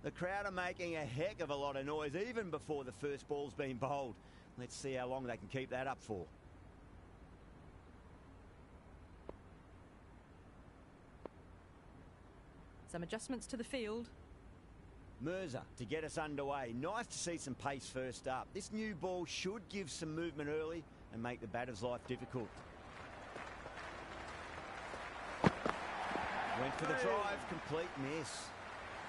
The crowd are making a heck of a lot of noise even before the first ball's been bowled. Let's see how long they can keep that up for. Some adjustments to the field. Mirza to get us underway. Nice to see some pace first up. This new ball should give some movement early and make the batter's life difficult. Went for the drive, complete miss.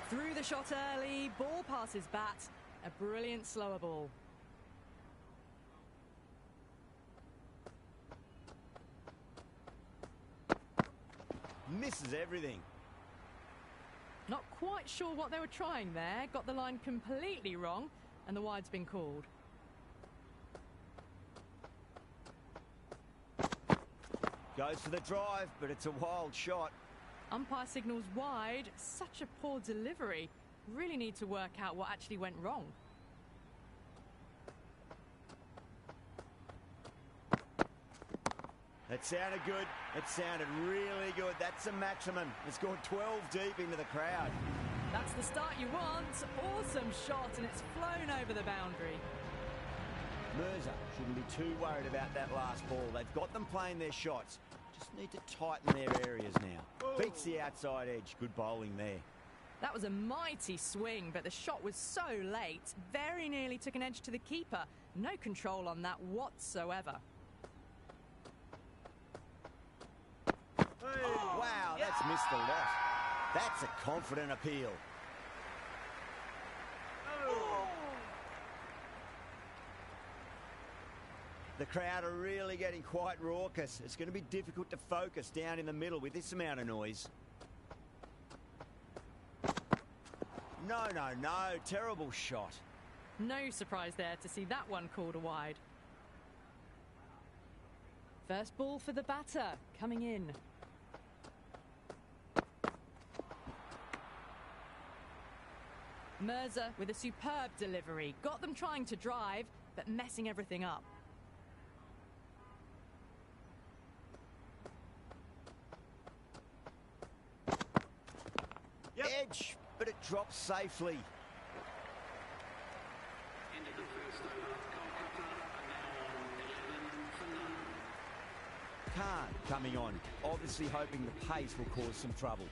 Through the shot early, ball passes bat. A brilliant slower ball. Misses everything. Not quite sure what they were trying there. Got the line completely wrong, and the wide's been called. Goes for the drive, but it's a wild shot. Umpire signals wide. Such a poor delivery. Really need to work out what actually went wrong. That sounded good. It sounded really good. That's a maximum. It's gone 12 deep into the crowd. That's the start you want. Awesome shot, and it's flown over the boundary. Mirza shouldn't be too worried about that last ball. They've got them playing their shots. Just need to tighten their areas now. Beats the outside edge. Good bowling there. That was a mighty swing, but the shot was so late. Very nearly took an edge to the keeper. No control on that whatsoever. Wow, that's missed a lot. That's a confident appeal. The crowd are really getting quite raucous. It's going to be difficult to focus down in the middle with this amount of noise. No, no, no. Terrible shot. No surprise there to see that one called a wide. First ball for the batter, coming in. Mirza with a superb delivery. Got them trying to drive, but messing everything up. Edge, but it drops safely. Khan coming on, obviously hoping the pace will cause some trouble.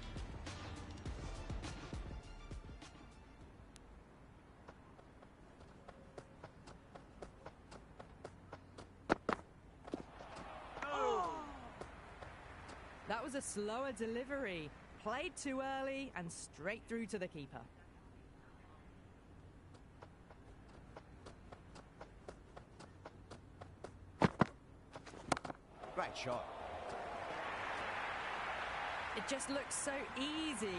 That was a slower delivery. Played too early and straight through to the keeper. Great shot. It just looks so easy.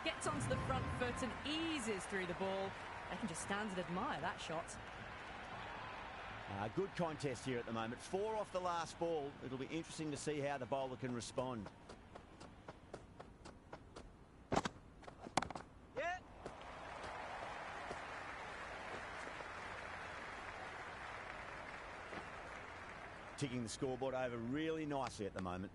Gets onto the front foot and eases through the ball. They can just stand and admire that shot. Good contest here at the moment. 4 off the last ball. It'll be interesting to see how the bowler can respond. Ticking the scoreboard over really nicely at the moment.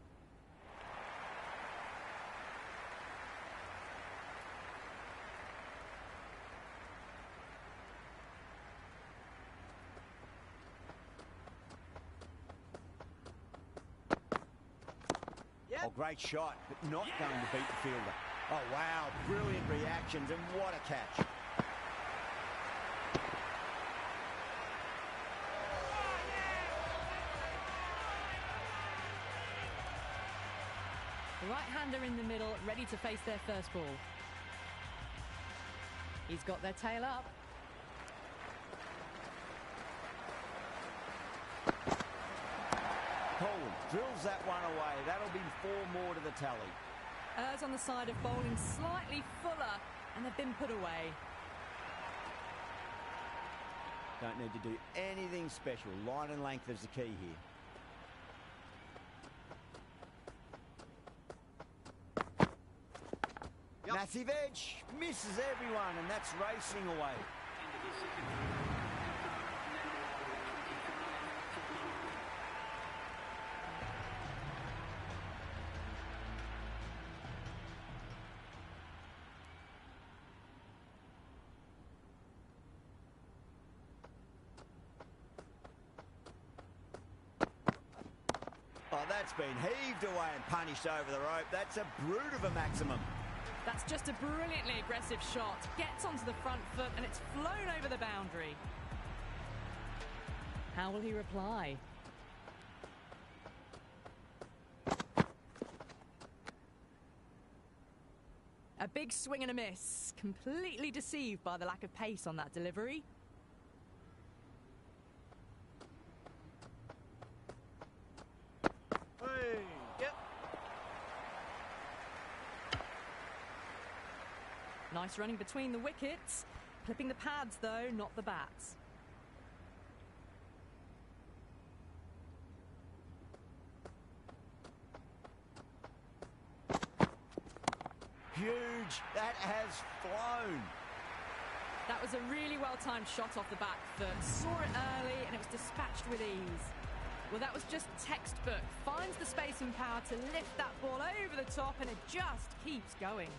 Oh, great shot, but not going to beat the fielder. Oh, wow, brilliant reactions, and what a catch. The right-hander in the middle, ready to face their first ball. He's got their tail up. Coley drills that one away. That'll be 4 more to the tally. Errs on the side of bowling slightly fuller, and they've been put away. Don't need to do anything special. Line and length is the key here. Massive edge, misses everyone, and that's racing away. Oh, that's been heaved away and punished over the rope. That's a brute of a maximum. That's just a brilliantly aggressive shot. Gets onto the front foot and it's flown over the boundary. How will he reply? A big swing and a miss. Completely deceived by the lack of pace on that delivery. Hey, yep. Nice running between the wickets. Clipping the pads though, not the bats. Huge. That has flown. That was a really well-timed shot off the back foot. Saw it early and it was dispatched with ease. Well, that was just textbook. Finds the space and power to lift that ball over the top and it just keeps going.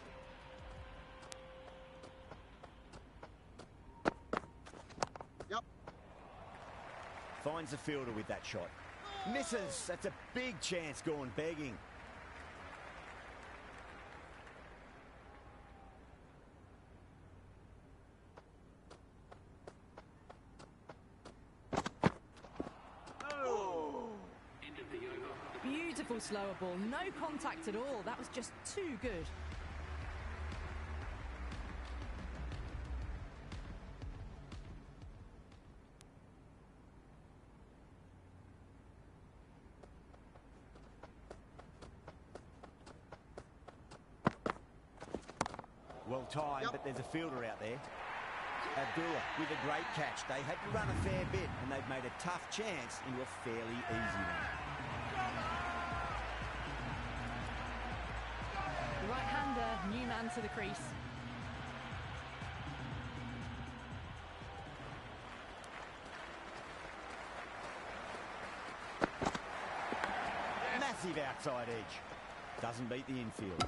Yep. Finds the fielder with that shot. Misses. That's a big chance gone begging. Beautiful slower ball, no contact at all. That was just too good. Well timed, but there's a fielder out there. Abdullah with a great catch. They had to run a fair bit and they've made a tough chance into a fairly easy one. The right-hander, new man to the crease. Massive outside edge. Doesn't beat the infield.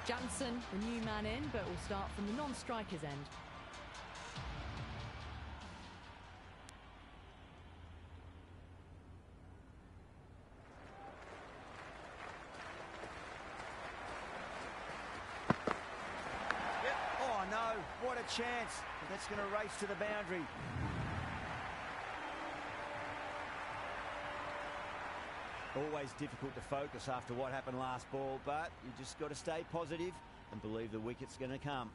Jansen, the new man in, but will start from the non-striker's end. Oh no, what a chance. That's going to race to the boundary. Always difficult to focus after what happened last ball, but you just got to stay positive and believe the wicket's going to come.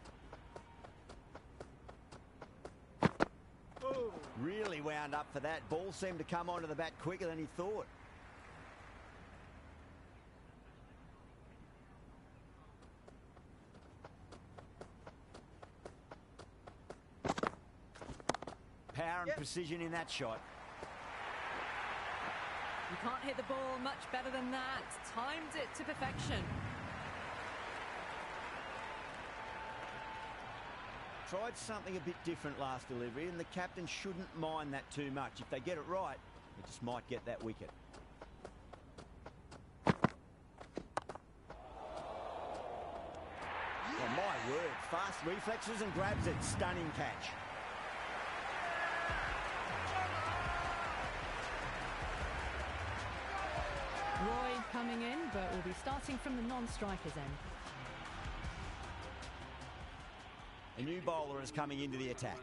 Oh. Really wound up for that. Ball seemed to come onto the bat quicker than he thought. Power and precision in that shot. You can't hit the ball much better than that. Timed it to perfection. Tried something a bit different last delivery, and the captain shouldn't mind that too much. If they get it right, it just might get that wicket. Oh, my word. Fast reflexes and grabs it. Stunning catch. Roy coming in, but will be starting from the non-striker's end. A new bowler is coming into the attack.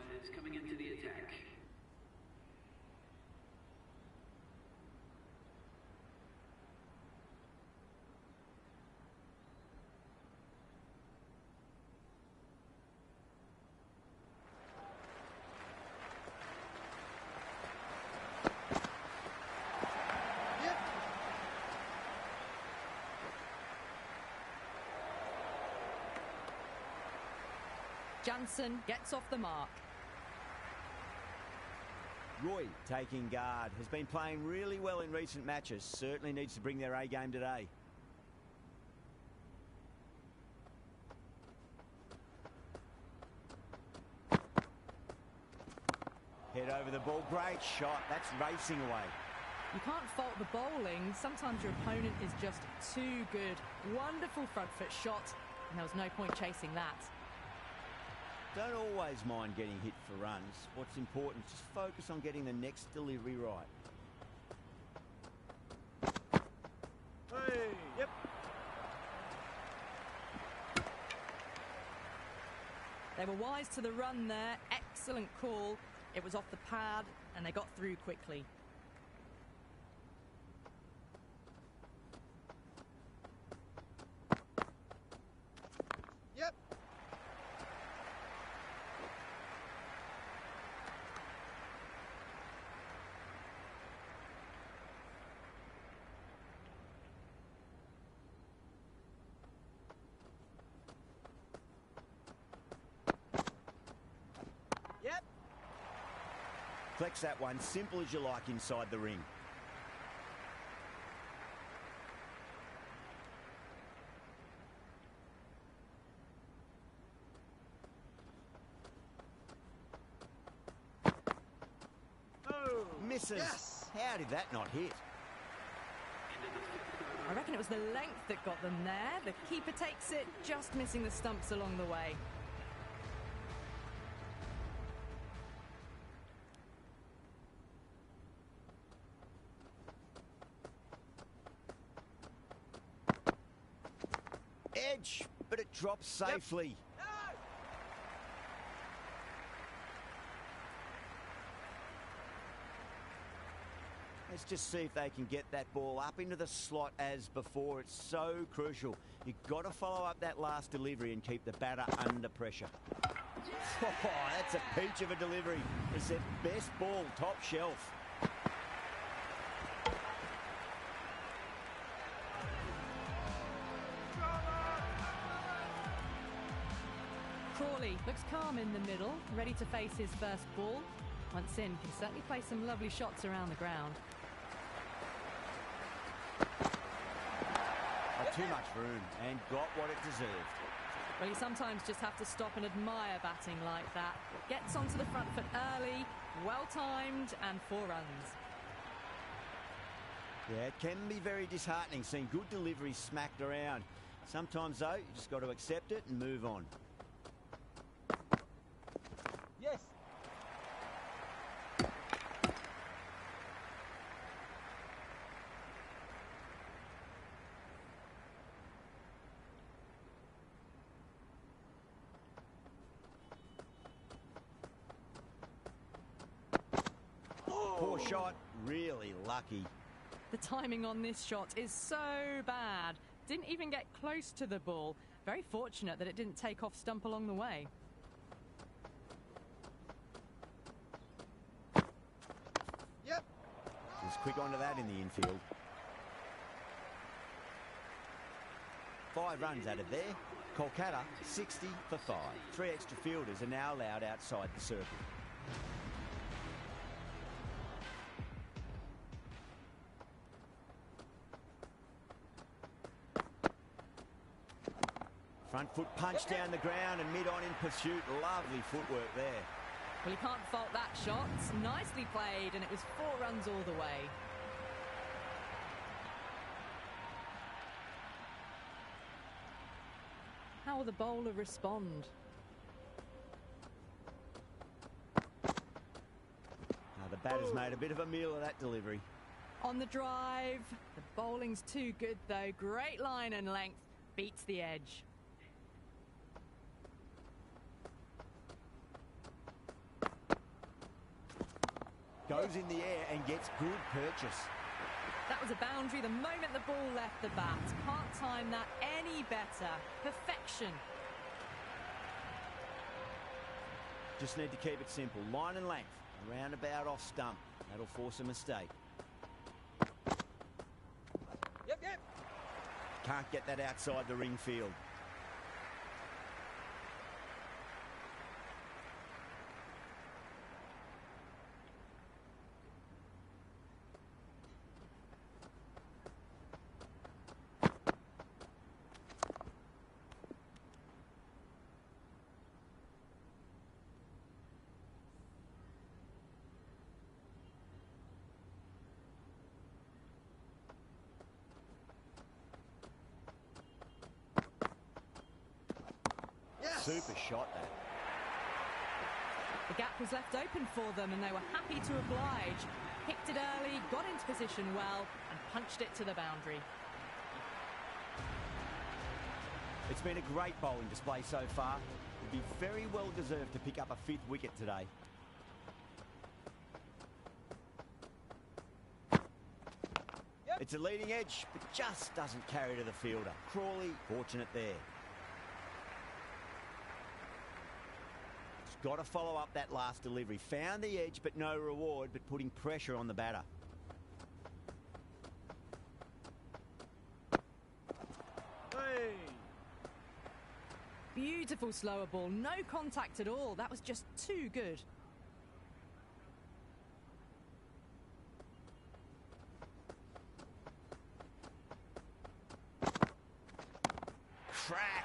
Jansen gets off the mark. Roy taking guard. Has been playing really well in recent matches. Certainly needs to bring their A game today. Head over the ball. Great shot. That's racing away. You can't fault the bowling. Sometimes your opponent is just too good. Wonderful front foot shot, and there was no point chasing that. Don't always mind getting hit for runs. What's important is just focus on getting the next delivery right. Hey, yep. They were wise to the run there. Excellent call. It was off the pad, and they got through quickly. Yep. Yep. Flex that one, simple as you like inside the ring. Oh. Misses. Yes. How did that not hit? I reckon it was the length that got them there. The keeper takes it, just missing the stumps along the way. Edge, but it drops safely. No. Let's just see if they can get that ball up into the slot as before. It's so crucial. You've got to follow up that last delivery and keep the batter under pressure. Oh, that's a peach of a delivery. It's their best ball, top shelf. Crawley looks calm in the middle, ready to face his first ball. Once in, can certainly play some lovely shots around the ground. Had too much room and got what it deserved. Well, you sometimes just have to stop and admire batting like that. Gets onto the front foot early, well-timed, and 4 runs. Yeah, it can be very disheartening seeing good deliveries smacked around. Sometimes, though, you just got to accept it and move on. Yes. Poor shot, really lucky. The timing on this shot is so bad. Didn't even get close to the ball. Very fortunate that it didn't take off stump along the way. Yep. Just quick onto that in the infield. 5 runs out of there. Kolkata 60 for 5. 3 extra fielders are now allowed outside the circle. Front foot punch down the ground and mid-on in pursuit. Lovely footwork there. Well, you can't fault that shot. Nicely played, and it was 4 runs all the way. How will the bowler respond? Now the batter's made a bit of a meal of that delivery. On the drive, the bowling's too good though. Great line and length, beats the edge. Goes in the air and gets good purchase. That was a boundary the moment the ball left the bat. Can't time that any better. Perfection. Just need to keep it simple. Line and length. Around about off stump. That'll force a mistake. Yep, yep. Can't get that outside the ring field. Super shot, that. The gap was left open for them and they were happy to oblige. Picked it early, got into position well and punched it to the boundary. It's been a great bowling display so far. It'd be very well deserved to pick up a 5th wicket today. Yep. It's a leading edge, but just doesn't carry to the fielder. Crawley, fortunate there. He's got to follow up that last delivery. Found the edge, but no reward, but putting pressure on the batter. Hey. Beautiful slower ball, no contact at all. That was just too good. Crack!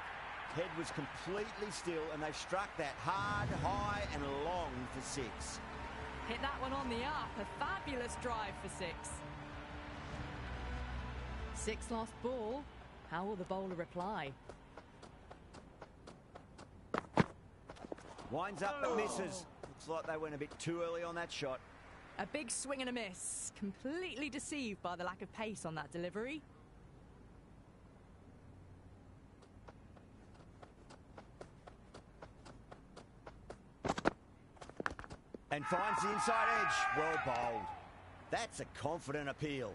Head was completely still and they've struck that hard, high and long for 6. Hit that one on the up. A fabulous drive for 6. 6 last ball. How will the bowler reply? Winds up but misses. Looks like they went a bit too early on that shot. A big swing and a miss. Completely deceived by the lack of pace on that delivery. And finds the inside edge. Well bowled. That's a confident appeal.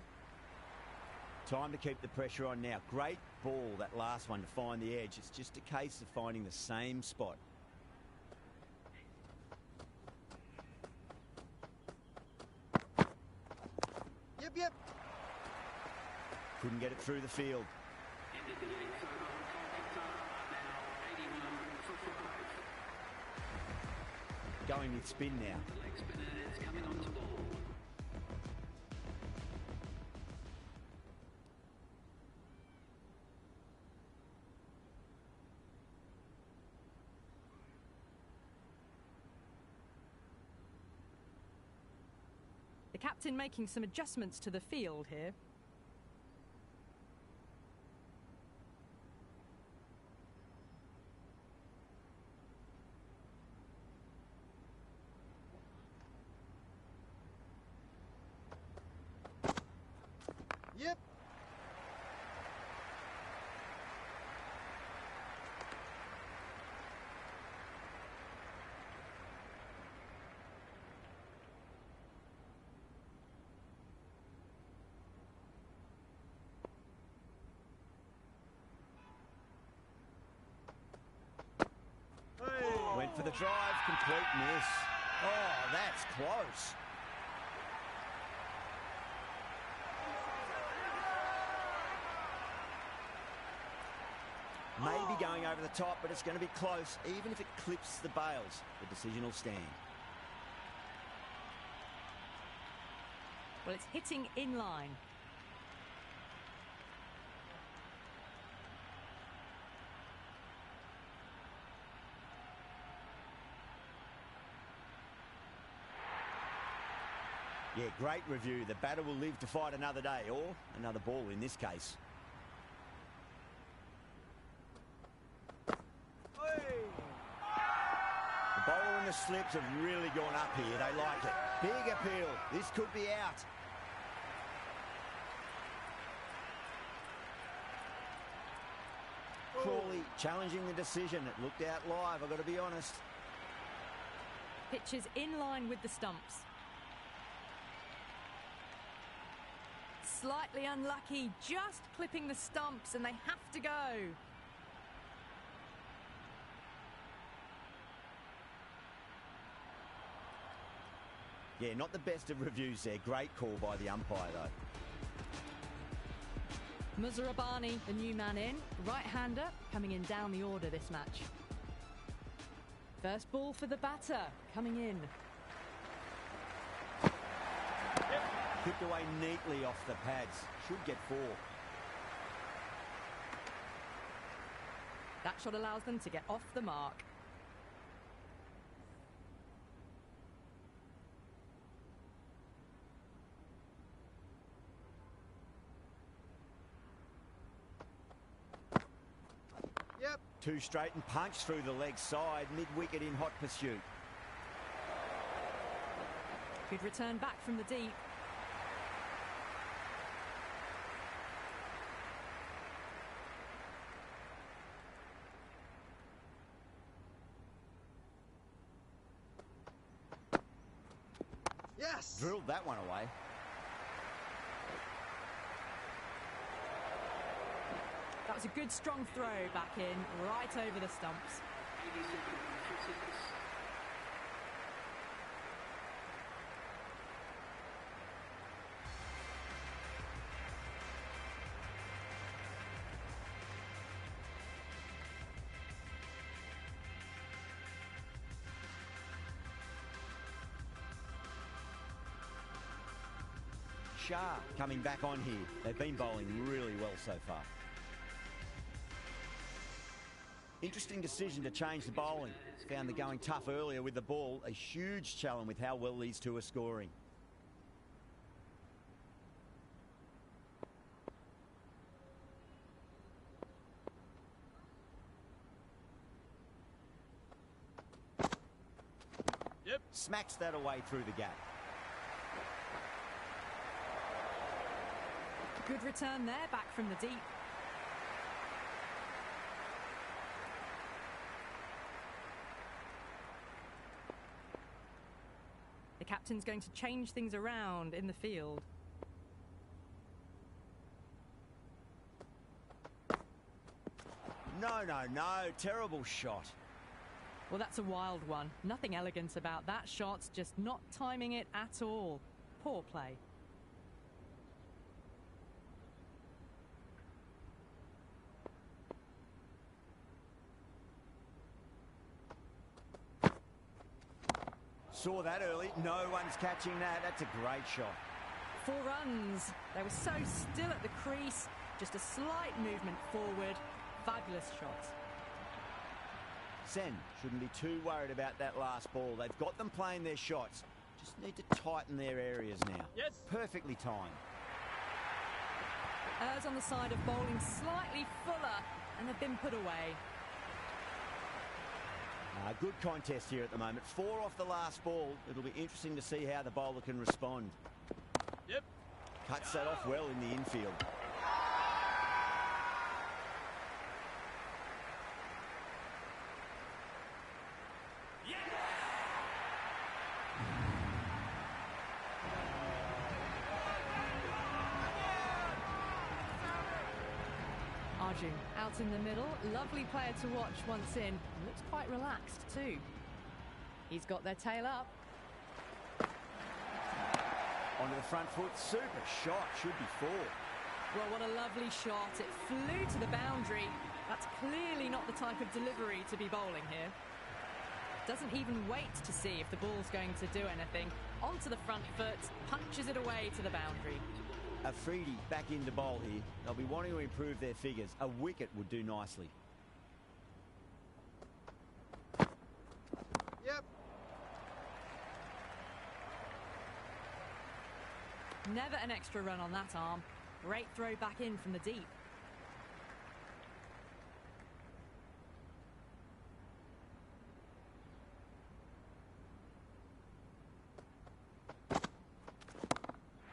Time to keep the pressure on now. Great ball, that last one, to find the edge. It's just a case of finding the same spot. Yep. Couldn't get it through the field. Going with spin now. The captain making some adjustments to the field here. Yep. Went for the drive, complete miss. Oh, that's close. Maybe going over the top, but it's going to be close. Even if it clips the bails, the decision will stand. Well, it's hitting in line. Yeah, great review. The batter will live to fight another day, or another ball in this case. The bowler and the slips have really gone up here. They like it. Big appeal. This could be out. Crawley challenging the decision. It looked out live, I've got to be honest. Pitches in line with the stumps. Slightly unlucky, just clipping the stumps and they have to go. Yeah, not the best of reviews there. Great call by the umpire, though. Muzarabani, the new man in. Right-hander coming in down the order this match. First ball for the batter, coming in. Kicked away neatly off the pads. Should get 4. That shot allows them to get off the mark. Yep. Yep. Two straight and punch through the leg side, mid-wicket in hot pursuit. Good return back from the deep. Yes. Drilled that one away. That was a good strong throw back in, right over the stumps. Shah coming back on here. They've been bowling really well so far. Interesting decision to change the bowling. Found the going tough earlier with the ball. A huge challenge with how well these two are scoring. Yep. Smacks that away through the gap. Good return there, back from the deep. The captain's going to change things around in the field. No, no, no. Terrible shot. Well, that's a wild one. Nothing elegant about that shot, just not timing it at all. Poor play. Saw that early. No one's catching that. That's a great shot. 4 runs. They were so still at the crease. Just a slight movement forward. Fabulous shot. Sen shouldn't be too worried about that last ball. They've got them playing their shots. Just need to tighten their areas now. Yes. Perfectly timed. Errs on the side of bowling slightly fuller, and they've been put away. Good contest here at the moment. 4 off the last ball. It'll be interesting to see how the bowler can respond. Yep. Cuts that off well in the infield. Arjun out in the middle. Lovely player to watch once in. Looks quite relaxed too. He's got their tail up. Onto the front foot. Super shot. Should be 4. Well, what a lovely shot. It flew to the boundary. That's clearly not the type of delivery to be bowling here. Doesn't even wait to see if the ball's going to do anything. Onto the front foot, punches it away to the boundary. Afridi back into bowl here. They'll be wanting to improve their figures. A wicket would do nicely. Yep. Never an extra run on that arm. Great throw back in from the deep.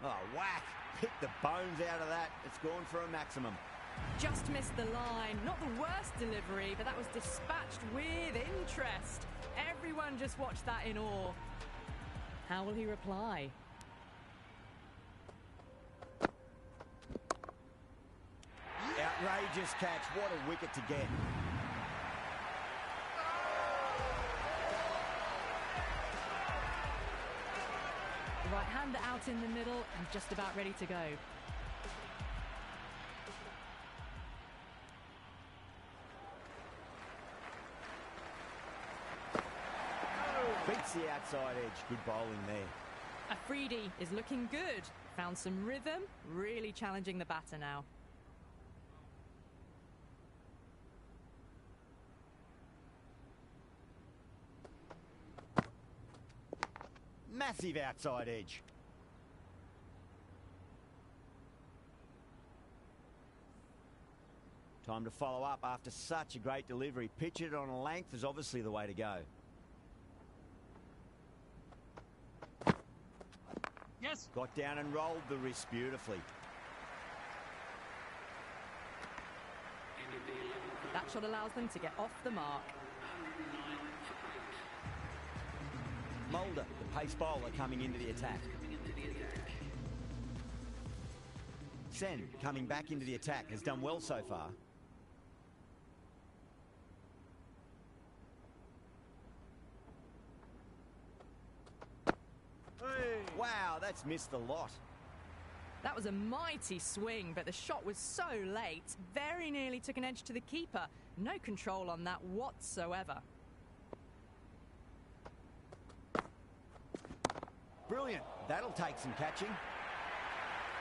Oh, whack. Picked the bones out of that. It's gone for a maximum. Just missed the line. Not the worst delivery, but that was dispatched with interest. Everyone just watched that in awe. How will he reply? Outrageous catch. What a wicket to get. The right-hander out in the middle and just about ready to go. Beats the outside edge. Good bowling there. Afridi is looking good. Found some rhythm. Really challenging the batter now. Massive outside edge. Time to follow up after such a great delivery. Pitch it on a length is obviously the way to go. Yes. Got down and rolled the wrist beautifully. That shot allows them to get off the mark. Mulder, the pace bowler, coming into the attack. Sen, coming back into the attack, has done well so far. Hey. Wow, that's missed a lot. That was a mighty swing, but the shot was so late. Very nearly took an edge to the keeper. No control on that whatsoever. Brilliant. That'll take some catching.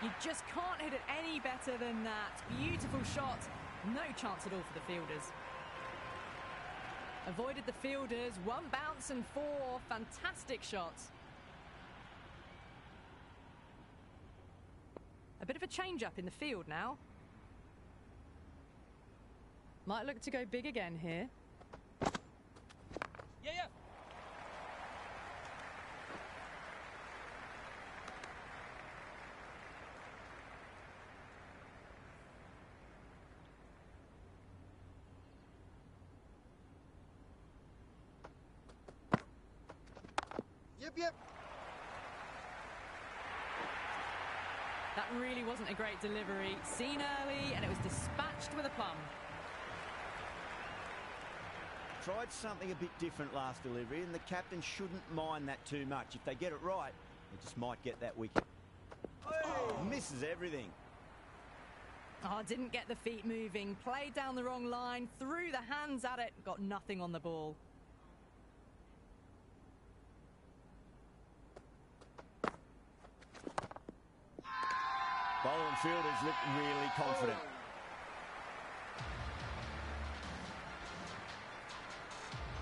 You just can't hit it any better than that. Beautiful shot. No chance at all for the fielders. Avoided the fielders. One bounce and four. Fantastic shots. A bit of a change-up in the field now. Might look to go big again here. Yeah. Yep. That really wasn't a great delivery. Seen early, and it was dispatched with a plum. Tried something a bit different last delivery, and the captain shouldn't mind that too much. If they get it right, they just might get that wicket. Oh, misses everything. Oh, didn't get the feet moving. Played down the wrong line, threw the hands at it, got nothing on the ball. Bowler and fielders look really confident.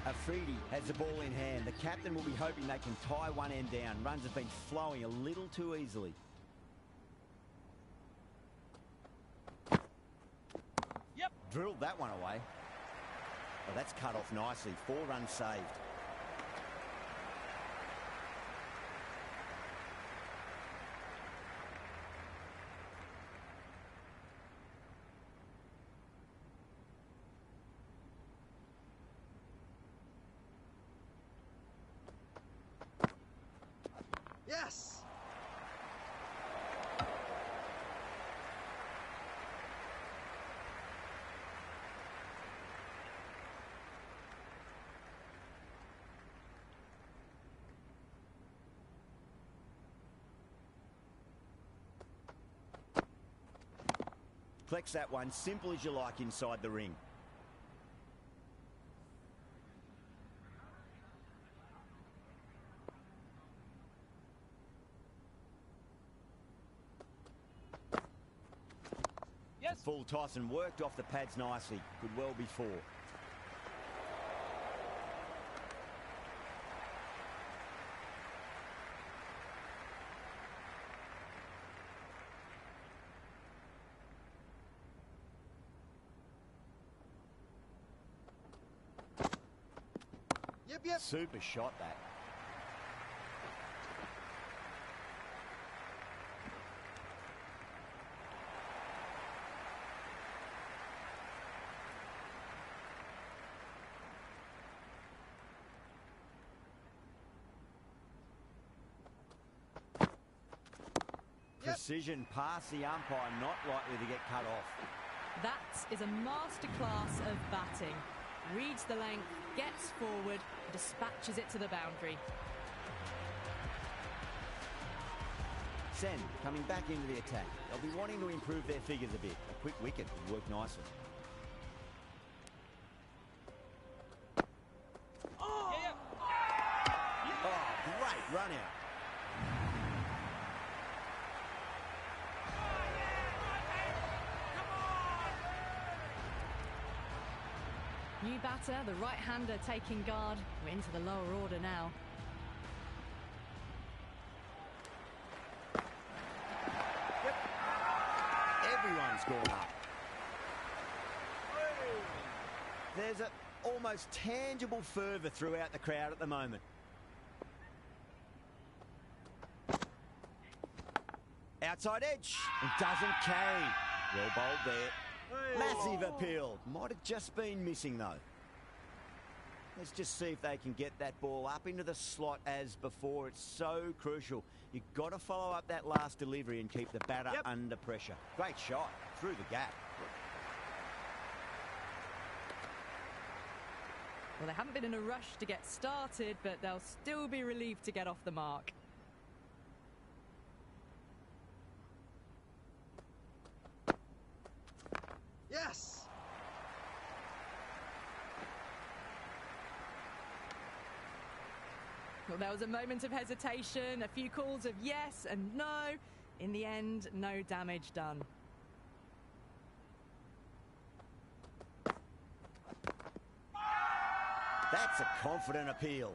Afridi has the ball in hand. The captain will be hoping they can tie one end down. Runs have been flowing a little too easily. Yep. Drilled that one away. Oh, that's cut off nicely. 4 runs saved. Yes. Flex that one, simple as you like inside the ring. Yes. Full toss and worked off the pads nicely. Could well be 4. Yep. Super shot that. Precision past the umpire, not likely to get cut off. That is a masterclass of batting. Reads the length, gets forward, dispatches it to the boundary. Sen coming back into the attack. They'll be wanting to improve their figures a bit. A quick wicket would work nicely. Yeah. Oh, great run out. New batter, the right-hander taking guard. We're into the lower order now. Everyone's gone up. There's an almost tangible fervour throughout the crowd at the moment. Outside edge. It doesn't carry. Well bowled there. Massive appeal. Might have just been missing though. Let's just see if they can get that ball up into the slot as before. It's so crucial. You've got to follow up that last delivery and keep the batter under pressure. Great shot through the gap. Well, they haven't been in a rush to get started, but they'll still be relieved to get off the mark. Yes! Well, there was a moment of hesitation, a few calls of yes and no. In the end, no damage done. That's a confident appeal.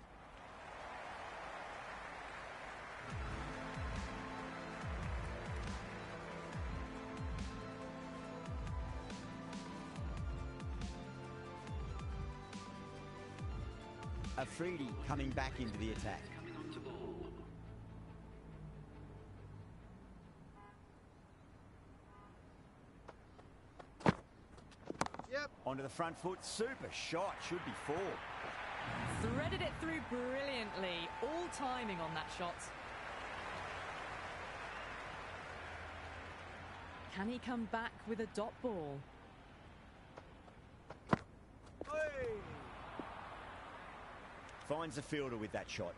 Afridi coming back into the attack. Yep. Onto the front foot. Super shot. Should be four. Threaded it through brilliantly. All timing on that shot. Can he come back with a dot ball? Hey! Finds the fielder with that shot.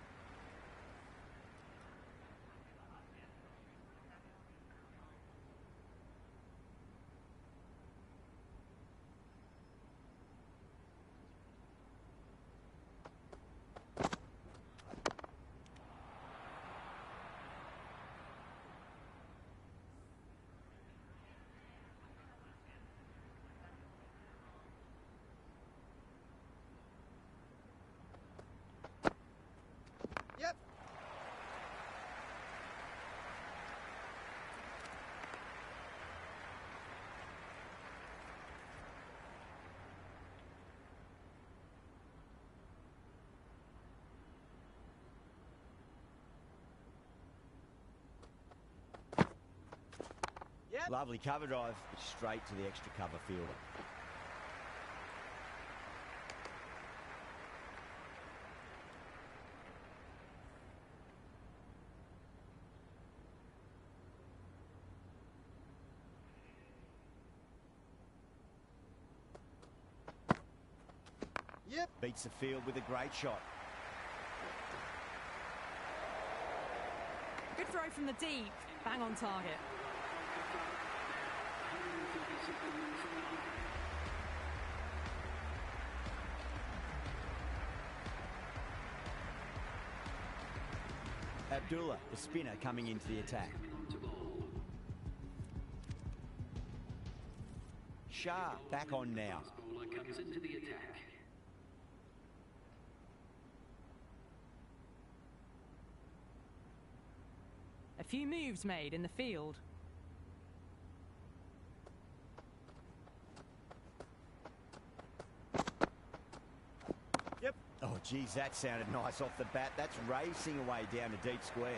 Yep. Yep. Lovely cover drive. Straight to the extra cover fielder. Yep. Beats the field with a great shot. Good throw from the deep. Bang on target. Abdullah, the spinner, coming into the attack. Shah back on now. Comes into the attack. A few moves made in the field. Yep. Oh, geez, that sounded nice off the bat. That's racing away down a deep square.